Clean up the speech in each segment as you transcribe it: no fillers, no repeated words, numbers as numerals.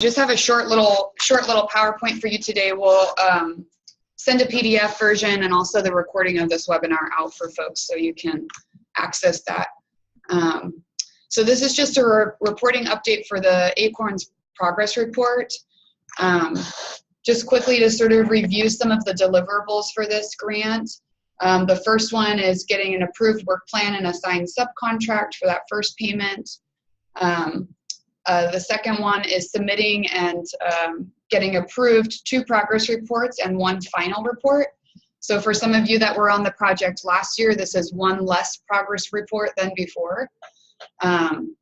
Just have a short little PowerPoint for you today. We'll send a PDF version and also the recording of this webinar out for folks so you can access that. So this is just a reporting update for the ACORNS progress report. Just quickly to sort of review some of the deliverables for this grant. The first one is getting an approved work plan and assigned subcontract for that first payment. The second one is submitting and getting approved 2 progress reports and 1 final report. So for some of you that were on the project last year, this is 1 less progress report than before. And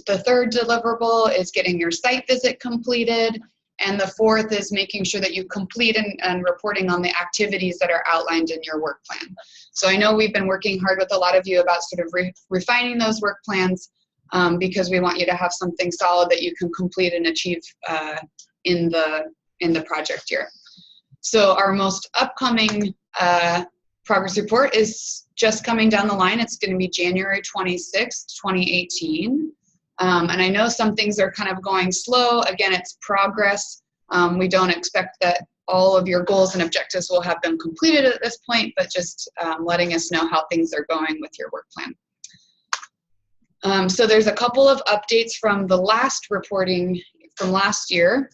the third deliverable is getting your site visit completed. And the fourth is making sure that you complete and reporting on the activities that are outlined in your work plan. So I know we've been working hard with a lot of you about sort of refining those work plans because we want you to have something solid that you can complete and achieve in the project year. So our most upcoming progress report is just coming down the line. It's going to be January 26th, 2018. And I know some things are kind of going slow. Again, it's progress. We don't expect that all of your goals and objectives will have been completed at this point, but just letting us know how things are going with your work plan. So there's a couple of updates from the last reporting from last year.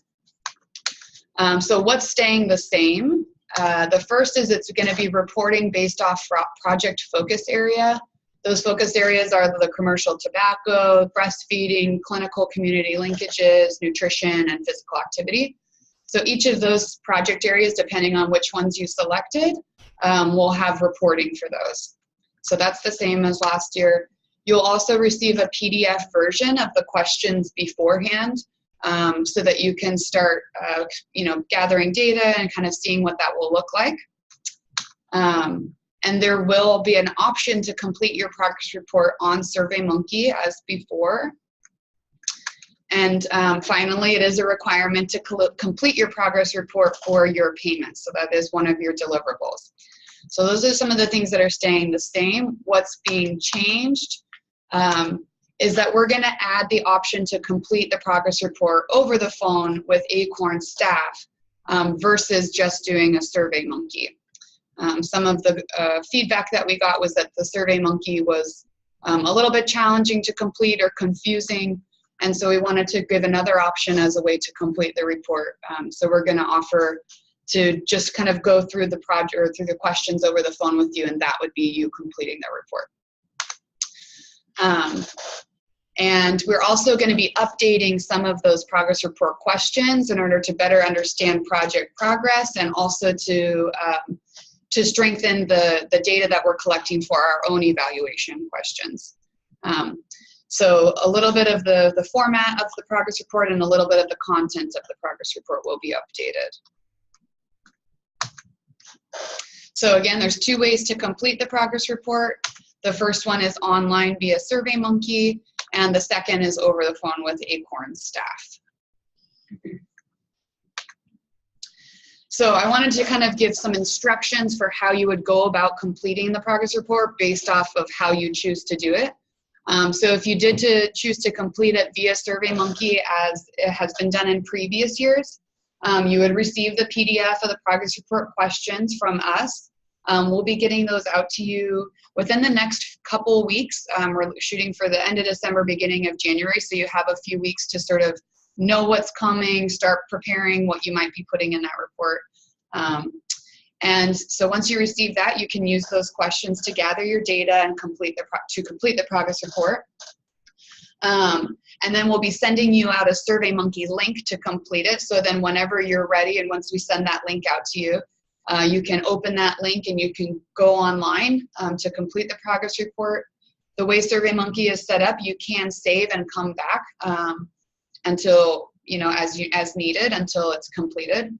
So what's staying the same? The first is it's going to be reporting based off project focus area. Those focus areas are the commercial tobacco, breastfeeding, clinical community linkages, nutrition, and physical activity. So each of those project areas, depending on which ones you selected, will have reporting for those. So that's the same as last year. You'll also receive a PDF version of the questions beforehand so that you can start gathering data and kind of seeing what that will look like. And there will be an option to complete your progress report on SurveyMonkey as before. And finally, it is a requirement to complete your progress report for your payments. So that is one of your deliverables. So those are some of the things that are staying the same. What's being changed is that we're going to add the option to complete the progress report over the phone with ACORN staff versus just doing a SurveyMonkey. Some of the feedback that we got was that the SurveyMonkey was a little bit challenging to complete or confusing, and so we wanted to give another option as a way to complete the report. So we're going to offer to just kind of go through the project or through the questions over the phone with you, and that would be you completing the report. And we're also going to be updating some of those progress report questions in order to better understand project progress and also to strengthen the data that we're collecting for our own evaluation questions. So a little bit of the format of the progress report and a little bit of the content of the progress report will be updated. So again, there's 2 ways to complete the progress report. The first one is online via SurveyMonkey, and the second is over the phone with ACORN staff. So I wanted to kind of give some instructions for how you would go about completing the progress report based off of how you choose to do it. So if you did choose to complete it via SurveyMonkey as it has been done in previous years, you would receive the PDF of the progress report questions from us. We'll be getting those out to you within the next couple weeks. We're shooting for the end of December, beginning of January, so you have a few weeks to sort of know what's coming, start preparing what you might be putting in that report. And so once you receive that, you can use those questions to gather your data and complete the progress report. And then we'll be sending you out a SurveyMonkey link to complete it. So then whenever you're ready, and once we send that link out to you, you can open that link and you can go online to complete the progress report. The way SurveyMonkey is set up, you can save and come back until, as needed until it's completed.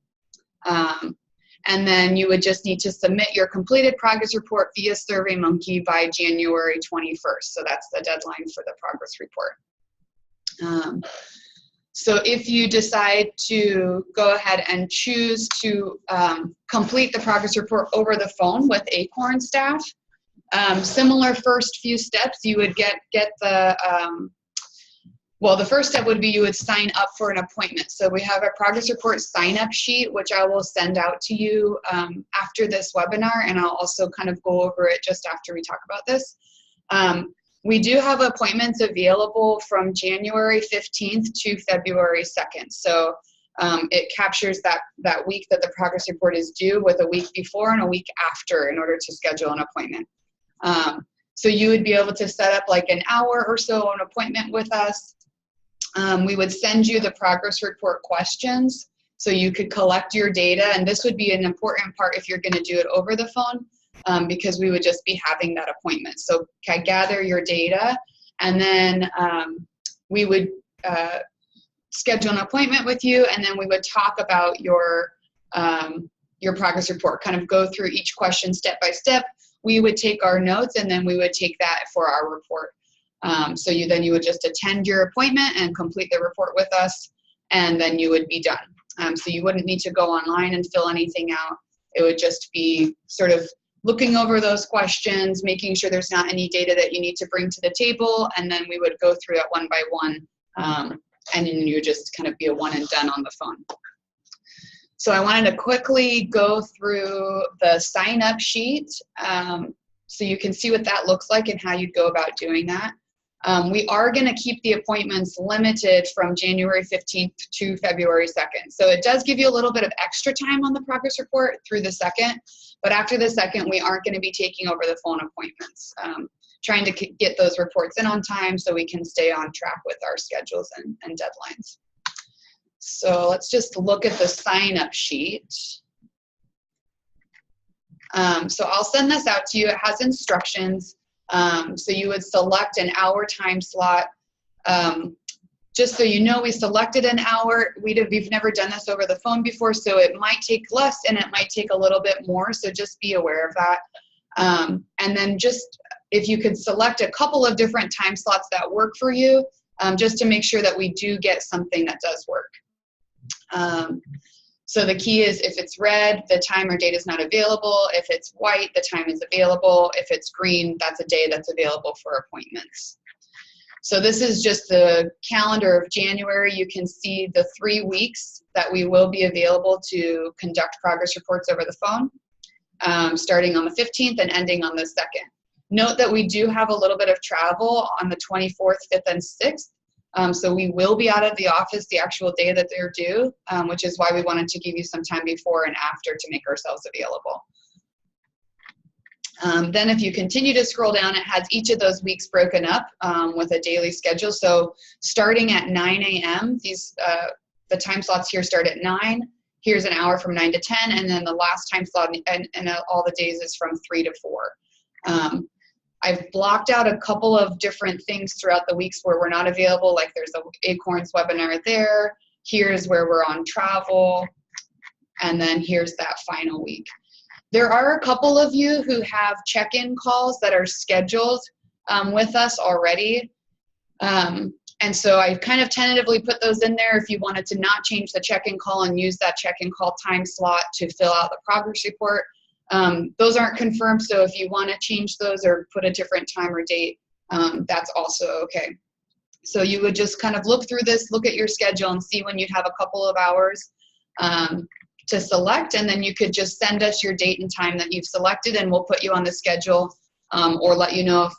And then you would just need to submit your completed progress report via SurveyMonkey by January 21st. So that's the deadline for the progress report. So if you decide to go ahead and choose to complete the progress report over the phone with ACORN staff, similar first few steps, you would get the Well, the first step would be you would sign up for an appointment. So we have a progress report sign-up sheet, which I will send out to you after this webinar, and I'll also kind of go over it just after we talk about this. We do have appointments available from January 15th to February 2nd. So it captures that week that the progress report is due with a week before and a week after in order to schedule an appointment. So you would be able to set up like an hour or so an appointment with us. We would send you the progress report questions so you could collect your data, and this would be an important part if you're going to do it over the phone, because we would just be having that appointment. So I gather your data, and then we would schedule an appointment with you, and then we would talk about your progress report, kind of go through each question step by step. We would take our notes, and then we would take that for our report. So you would just attend your appointment and complete the report with us, and then you would be done. So you wouldn't need to go online and fill anything out. It would just be sort of looking over those questions, making sure there's not any data that you need to bring to the table, and then we would go through it one by one, and then you would just kind of be a one and done on the phone. So I wanted to quickly go through the sign-up sheet so you can see what that looks like and how you'd go about doing that. We are going to keep the appointments limited from January 15th to February 2nd. So it does give you a little bit of extra time on the progress report through the 2nd, but after the 2nd, we aren't going to be taking over the phone appointments. Trying to get those reports in on time so we can stay on track with our schedules and deadlines. So let's just look at the sign-up sheet. So I'll send this out to you. It has instructions. So you would select an hour time slot. Just so you know, we selected an hour. We've never done this over the phone before, so it might take less and it might take a little bit more, so just be aware of that. And then just if you could select a couple of different time slots that work for you, just to make sure that we do get something that does work. So the key is if it's red, the time or date is not available. If it's white, the time is available. If it's green, that's a day that's available for appointments. So this is just the calendar of January. You can see the 3 weeks that we will be available to conduct progress reports over the phone, starting on the 15th and ending on the 2nd. Note that we do have a little bit of travel on the 24th, 5th, and 6th. So we will be out of the office the actual day that they're due, which is why we wanted to give you some time before and after to make ourselves available. Then if you continue to scroll down, it has each of those weeks broken up with a daily schedule. So starting at 9 a.m., the time slots here start at 9. Here's an hour from 9 to 10, and then the last time slot and all the days is from 3 to 4. I've blocked out a couple of different things throughout the weeks where we're not available, like there's a ACORNS webinar there, here's where we're on travel, and then here's that final week. There are a couple of you who have check-in calls that are scheduled with us already, and so I kind of tentatively put those in there if you wanted to not change the check-in call and use that check-in call time slot to fill out the progress report. Those aren't confirmed, so if you want to change those or put a different time or date, that's also okay. So you would just kind of look through this, look at your schedule, and see when you'd have a couple of hours to select, and then you could just send us your date and time that you've selected, and we'll put you on the schedule or let you know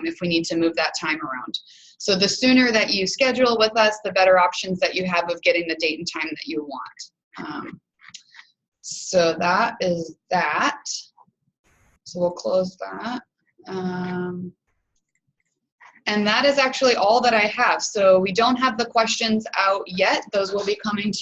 if we need to move that time around. So the sooner that you schedule with us, the better options that you have of getting the date and time that you want. So that is that. So we'll close that. And that is actually all that I have. So we don't have the questions out yet. Those will be coming to you.